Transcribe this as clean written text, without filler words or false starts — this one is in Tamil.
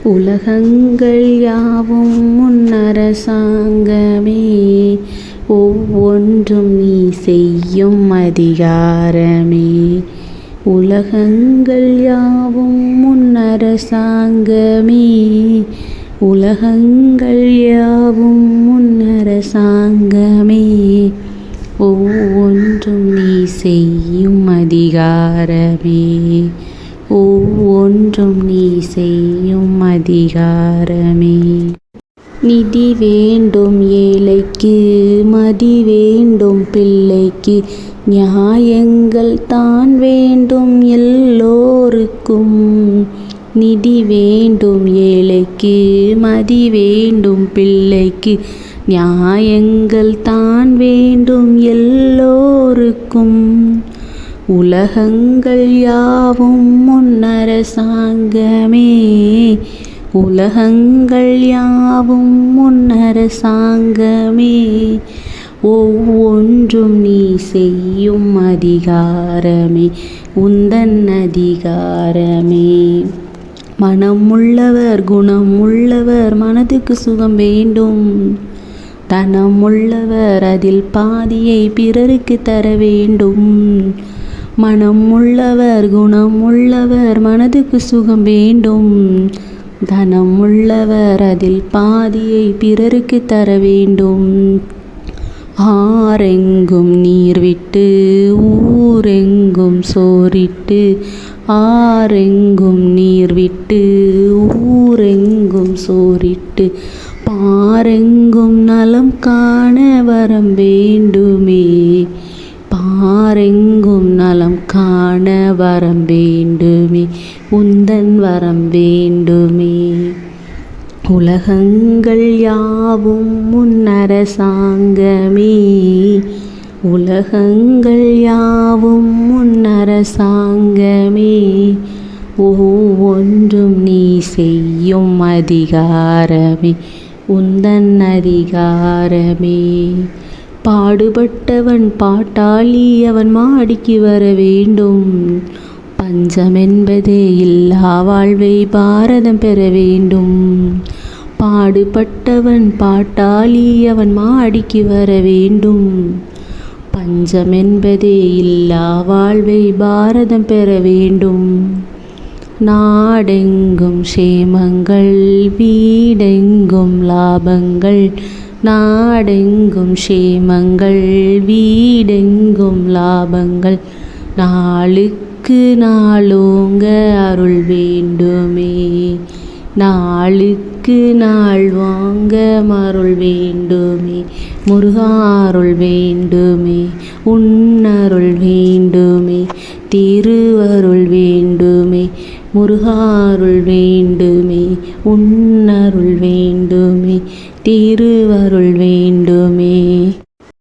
உலகங்கள் யாவும் உன்னரசாங்கமே, ஒவ்வொன்றும் நீ செய்யும் அதிகாரமே. உலகங்கள் யாவும் உன்னரசாங்கமே, உலகங்கள் யாவும் உன்னரசாங்கமே, ஒவ்வொன்றும் நீ செய்யும் அதிகாரமே, ஒவ்வொன்றும் நீ செய்யும் அதிகாரமே. நிதி வேண்டும் ஏழைக்கு, மதி வேண்டும் பிள்ளைக்கு, நியாயங்கள் தான் வேண்டும் எல்லோருக்கும். நிதி வேண்டும் ஏழைக்கு, மதி வேண்டும் பிள்ளைக்கு, நியாயங்கள் தான் வேண்டும் எல்லோருக்கும். உலகங்கள் யாவும் உன்னரசாங்கமே, உலகங்கள் யாவும் உன்னரசாங்கமே, ஒவ்வொன்றும் நீ செய்யும் அதிகாரமே, உந்தன் அதிகாரமே. மனம் உள்ளவர் குணம் உள்ளவர் மனதுக்கு சுகம் வேண்டும், தனம் உள்ளவர் அதில் பாதியை பிறருக்கு தர வேண்டும். மனம் உள்ளவர் குணம் உள்ளவர் மனதுக்கு சுகம் வேண்டும், தனம் உள்ளவர் அதில் பாதியை பிறருக்கு தர வேண்டும். ஆரெங்கும் நீர் விட்டு ஊரெங்கும் சோறிட்டு, ஆரெங்கும் நீர் விட்டு ஊரெங்கும் சோறிட்டு, பாரெங்கும் நலம் காண வரம் வேண்டுமே, பாரெங்கும் நலம் காண வரம் வேண்டுமே, உந்தன் வரம் வேண்டுமே. உலகங்கள் யாவும் உன்னரசாங்கமே, உலகங்கள் யாவும் உன்னரசாங்கமே, ஒவ்வொன்றும் நீ செய்யும் அதிகாரமே, உந்தன் அதிகாரமே. பாடுபட்டவன் பாட்டாளி அவன் மாடிக்கு வர வேண்டும், பஞ்சம் என்பதே இல்லா வாழ்வை பாரதம் பெற வேண்டும். பாடுபட்டவன் பாட்டாளி அவன் மாடிக்கு வர வேண்டும், பஞ்சம் என்பதே இல்லா வாழ்வை பாரதம் பெற வேண்டும். நாடெங்கும் சேமங்கள் வீடெங்கும் லாபங்கள், நாடெங்கும் சேமங்கள் வீடெங்கும் லாபங்கள், நாளுக்கு நாளோங்க அருள் வேண்டுமே, நாளுக்கு நாள் வாங்க அருள் வேண்டுமே. முருகா அருள் வேண்டுமே, உன்னருள் வேண்டுமே, திருவருள் வேண்டுமே. முருகா அருள் வேண்டுமே, உன்னருள் வேண்டுமே, திருவருள் வேண்டுமே.